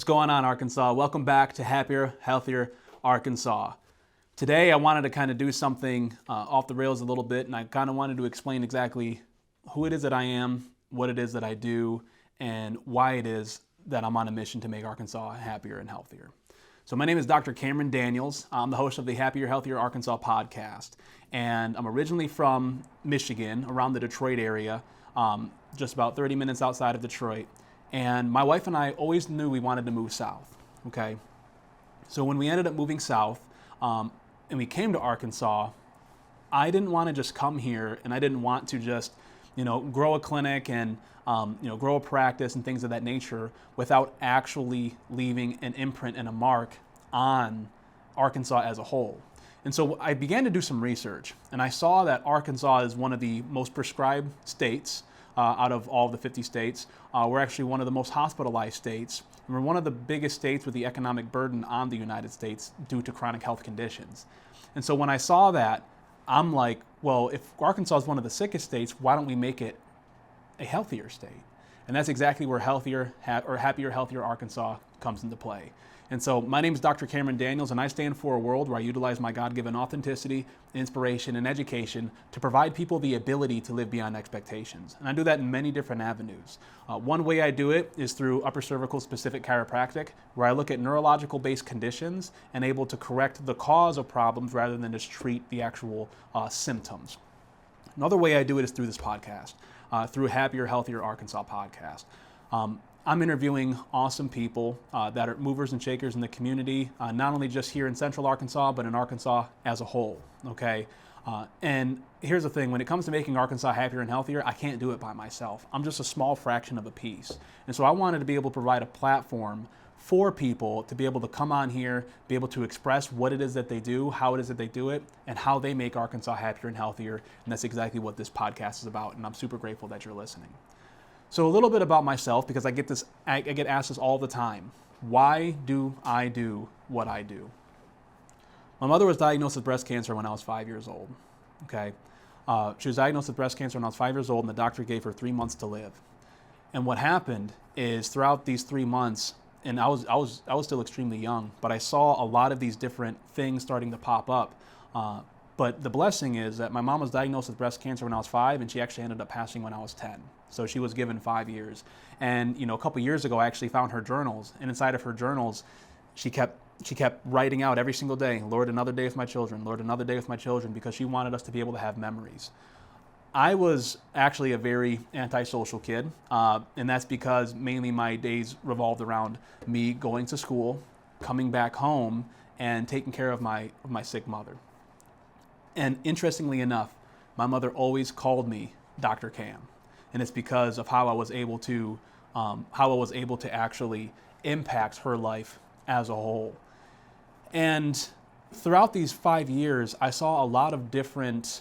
going on, Arkansas? Welcome back to Happier, Healthier Arkansas. Today I wanted to kind of do something off the rails a little bit, and I kind of wanted to explain exactly who it is that I am, what it is that I do, and why it is that I'm on a mission to make Arkansas happier and healthier. So my name is Dr. Cameron Daniels. I'm the host of the Happier, Healthier Arkansas podcast, and I'm originally from Michigan, around the Detroit area, just about 30 minutes outside of Detroit. And my wife and I always knew we wanted to move south, okay? So when we ended up moving south and we came to Arkansas, I didn't want to just come here, and I didn't want to just, grow a clinic and, grow a practice and things of that nature without actually leaving an imprint and a mark on Arkansas as a whole. And so I began to do some research, and I saw that Arkansas is one of the most prescribed states out of all of the 50 states. We're actually one of the most hospitalized states. And we're one of the biggest states with the economic burden on the United States due to chronic health conditions. And so when I saw that, I'm like, well, if Arkansas is one of the sickest states, why don't we make it a healthier state? And that's exactly where Happier, Healthier Arkansas comes into play. And so my name is Dr. Cameron Daniels, and I stand for a world where I utilize my God-given authenticity, inspiration, and education to provide people the ability to live beyond expectations. And I do that in many different avenues. One way I do it is through upper cervical specific chiropractic, where I look at neurological-based conditions and able to correct the cause of problems rather than just treat the actual symptoms. Another way I do it is through this podcast, through Happier, Healthier Arkansas podcast. I'm interviewing awesome people that are movers and shakers in the community, not only just here in Central Arkansas, but in Arkansas as a whole, okay? And here's the thing, when it comes to making Arkansas happier and healthier, I can't do it by myself. I'm just a small fraction of a piece. And so I wanted to be able to provide a platform for people to be able to come on here, be able to express what it is that they do, how it is that they do it, and how they make Arkansas happier and healthier. And that's exactly what this podcast is about, and I'm super grateful that you're listening. So a little bit about myself, because I get asked this all the time. Why do I do what I do? My mother was diagnosed with breast cancer when I was 5 years old. Okay, she was diagnosed with breast cancer when I was 5 years old, and the doctor gave her 3 months to live. And what happened is throughout these 3 months, and I was still extremely young, but I saw a lot of these different things starting to pop up. But the blessing is that my mom was diagnosed with breast cancer when I was 5, and she actually ended up passing when I was 10. So she was given 5 years. And a couple years ago, I actually found her journals, and inside of her journals, she kept writing out every single day, Lord, another day with my children, Lord, another day with my children, because she wanted us to be able to have memories. I was actually a very antisocial kid, and that's because mainly my days revolved around me going to school, coming back home, and taking care of my sick mother. And interestingly enough, my mother always called me Dr. Cam, and it's because of how I was able to actually impact her life as a whole. And throughout these 5 years, I saw a lot of different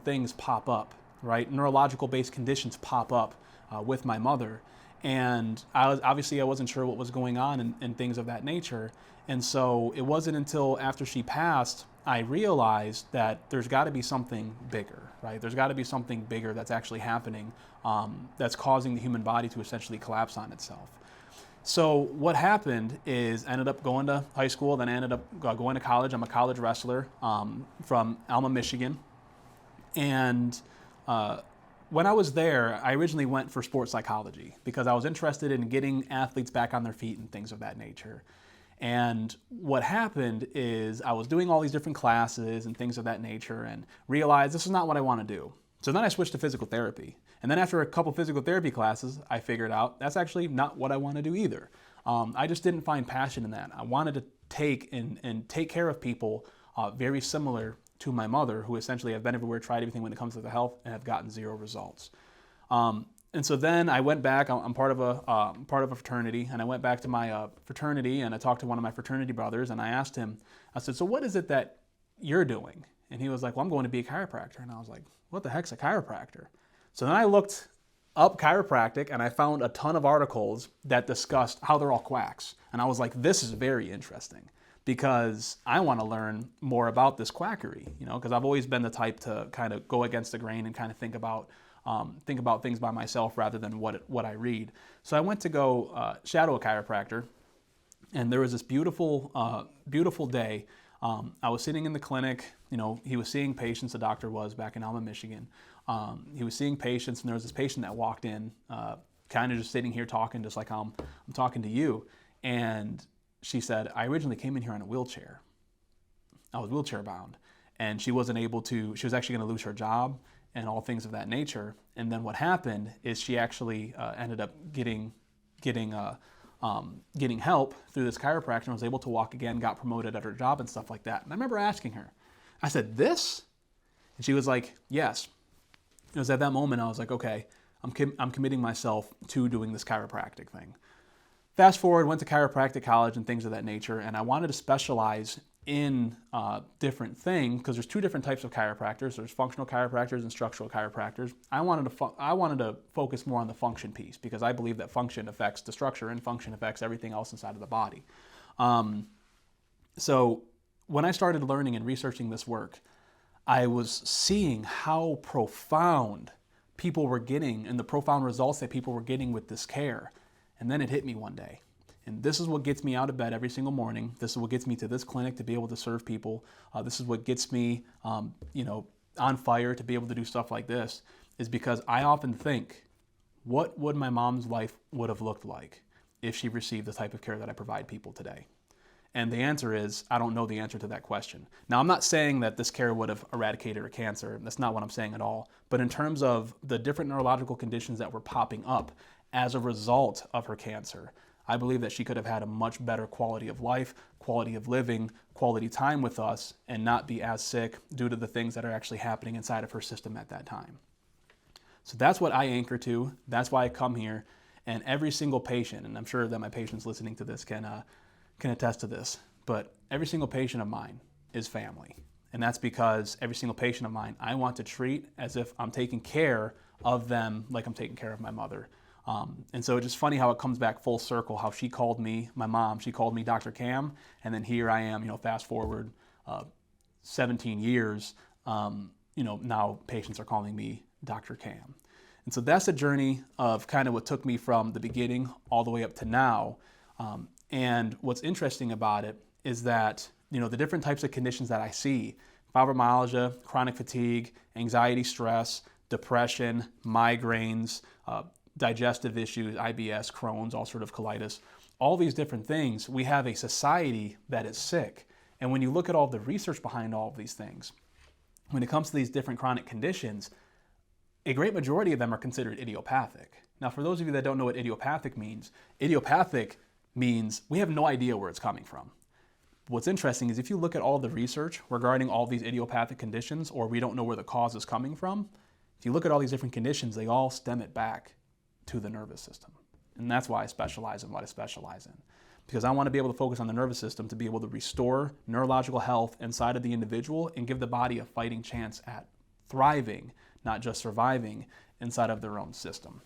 things pop up, right? Neurological-based conditions pop up with my mother, and I wasn't sure what was going on and things of that nature. And so it wasn't until after she passed I realized that there's got to be something bigger, right? There's got to be something bigger that's actually happening that's causing the human body to essentially collapse on itself. So what happened is I ended up going to high school, then I ended up going to college. I'm a college wrestler from Alma, Michigan. And when I was there, I originally went for sports psychology because I was interested in getting athletes back on their feet and things of that nature. And what happened is I was doing all these different classes and things of that nature and realized this is not what I want to do. So then I switched to physical therapy. And then after a couple physical therapy classes, I figured out that's actually not what I want to do either. I just didn't find passion in that. I wanted to take care of people very similar to my mother, who essentially have been everywhere, tried everything when it comes to the health, and have gotten zero results. And so then I went back. I'm part of a fraternity, and I went back to my fraternity, and I talked to one of my fraternity brothers, and I asked him, I said, so what is it that you're doing? And he was like, well, I'm going to be a chiropractor. And I was like, what the heck's a chiropractor? So then I looked up chiropractic, and I found a ton of articles that discussed how they're all quacks. And I was like, this is very interesting, because I want to learn more about this quackery, because I've always been the type to kind of go against the grain and kind of think about think about things by myself rather than what I read. So I went to go shadow a chiropractor, and there was this beautiful day. I was sitting in the clinic. He was seeing patients. The doctor was back in Alma, Michigan. He was seeing patients, and there was this patient that walked in, kind of just sitting here talking, just like I'm talking to you. And she said, I originally came in here on a wheelchair. I was wheelchair bound, and she wasn't able to. She was actually going to lose her job and all things of that nature. And then what happened is she actually ended up getting help through this chiropractor and was able to walk again, got promoted at her job and stuff like that. And I remember asking her, I said, this? And she was like, yes. It was at that moment I was like, okay, I'm committing myself to doing this chiropractic thing. Fast forward, went to chiropractic college and things of that nature, and I wanted to specialize in different things because there's two different types of chiropractors. There's functional chiropractors and structural chiropractors. I wanted to focus more on the function piece because I believe that function affects the structure and function affects everything else inside of the body. So when I started learning and researching this work, I was seeing how profound people were getting and the profound results that people were getting with this care. And then it hit me one day. And this is what gets me out of bed every single morning. This is what gets me to this clinic to be able to serve people. This is what gets me, on fire to be able to do stuff like this, is because I often think, what would my mom's life would have looked like if she received the type of care that I provide people today? And the answer is, I don't know the answer to that question. Now, I'm not saying that this care would have eradicated her cancer. That's not what I'm saying at all. But in terms of the different neurological conditions that were popping up as a result of her cancer, I believe that she could have had a much better quality of life, quality of living, quality time with us, and not be as sick due to the things that are actually happening inside of her system at that time. So that's what I anchor to. That's why I come here. And every single patient, and I'm sure that my patients listening to this can attest to this, but every single patient of mine is family. And that's because every single patient of mine, I want to treat as if I'm taking care of them like I'm taking care of my mother. And so it's just funny how it comes back full circle, how she called me, my mom, she called me Dr. Cam, and then here I am, fast forward 17 years, now patients are calling me Dr. Cam. And so that's a journey of kind of what took me from the beginning all the way up to now. And what's interesting about it is that, the different types of conditions that I see, fibromyalgia, chronic fatigue, anxiety, stress, depression, migraines, digestive issues, IBS, Crohn's, ulcerative colitis, all these different things, we have a society that is sick. And when you look at all the research behind all of these things, when it comes to these different chronic conditions, a great majority of them are considered idiopathic. Now, for those of you that don't know what idiopathic means we have no idea where it's coming from. What's interesting is if you look at all the research regarding all these idiopathic conditions, or we don't know where the cause is coming from, if you look at all these different conditions, they all stem it back to the nervous system. And that's why I specialize in what I specialize in. Because I want to be able to focus on the nervous system to be able to restore neurological health inside of the individual and give the body a fighting chance at thriving, not just surviving inside of their own system.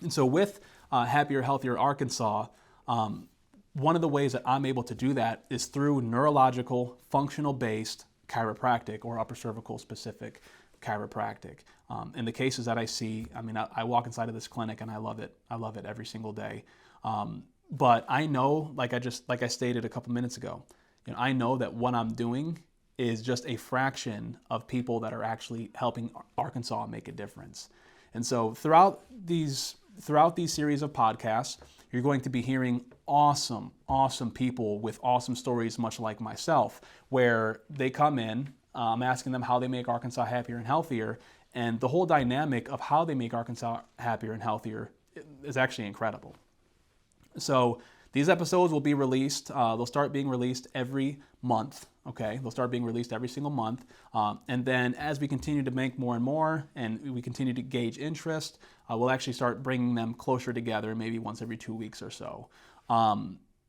And so with Happier, Healthier Arkansas, one of the ways that I'm able to do that is through neurological, functional-based chiropractic or upper cervical specific chiropractic. In the cases that I see, I walk inside of this clinic and I love it. I love it every single day. But I know, like I stated a couple minutes ago, I know that what I'm doing is just a fraction of people that are actually helping Arkansas make a difference. And so throughout these series of podcasts, you're going to be hearing awesome people with awesome stories, much like myself, where they come in. I'm asking them how they make Arkansas happier and healthier, and the whole dynamic of how they make Arkansas happier and healthier is actually incredible. So these episodes will be released. They'll start being released every month. Okay, they'll start being released every single month. And then as we continue to make more and more, and we continue to gauge interest, we'll actually start bringing them closer together, maybe once every 2 weeks or so.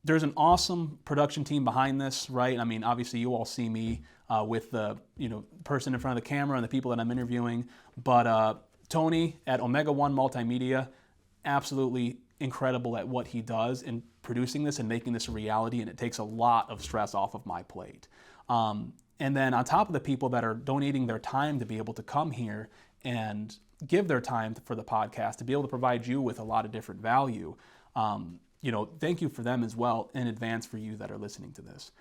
There's an awesome production team behind this, right? Obviously you all see me with the person in front of the camera and the people that I'm interviewing, but Tony at Omega One Multimedia, absolutely incredible at what he does in producing this and making this a reality, and it takes a lot of stress off of my plate. And then on top of the people that are donating their time to be able to come here and give their time for the podcast to be able to provide you with a lot of different value, thank you for them as well in advance for you that are listening to this.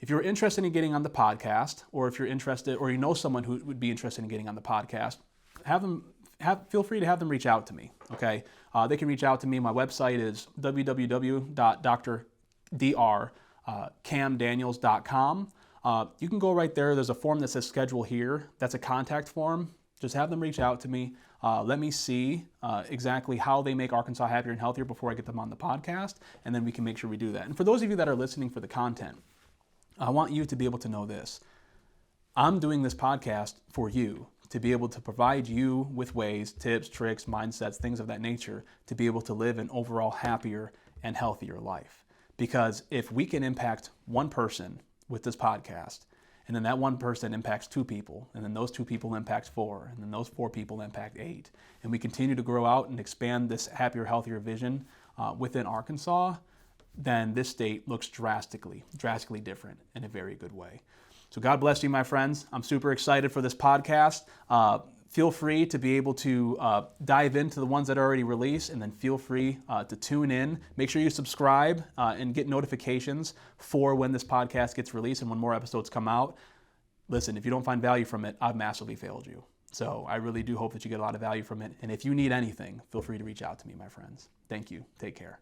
If you're interested in getting on the podcast, or if you're interested, or you know someone who would be interested in getting on the podcast, feel free to have them reach out to me. Okay, they can reach out to me. My website is www.drdrcamdaniels.com. You can go right there. There's a form that says schedule here. That's a contact form. Just have them reach out to me. Let me see exactly how they make Arkansas happier and healthier before I get them on the podcast, and then we can make sure we do that. And for those of you that are listening for the content, I want you to be able to know this. I'm doing this podcast for you, to be able to provide you with ways, tips, tricks, mindsets, things of that nature, to be able to live an overall happier and healthier life. Because if we can impact one person with this podcast, and then that one person impacts 2 people, and then those 2 people impact 4, and then those 4 people impact 8, and we continue to grow out and expand this happier, healthier vision within Arkansas, then this state looks drastically different in a very good way. So God bless you, my friends. I'm super excited for this podcast. Feel free to be able to dive into the ones that are already released, and then feel free to tune in. Make sure you subscribe and get notifications for when this podcast gets released and when more episodes come out. Listen, if you don't find value from it, I've massively failed you. So I really do hope that you get a lot of value from it. And if you need anything, feel free to reach out to me, my friends. Thank you. Take care.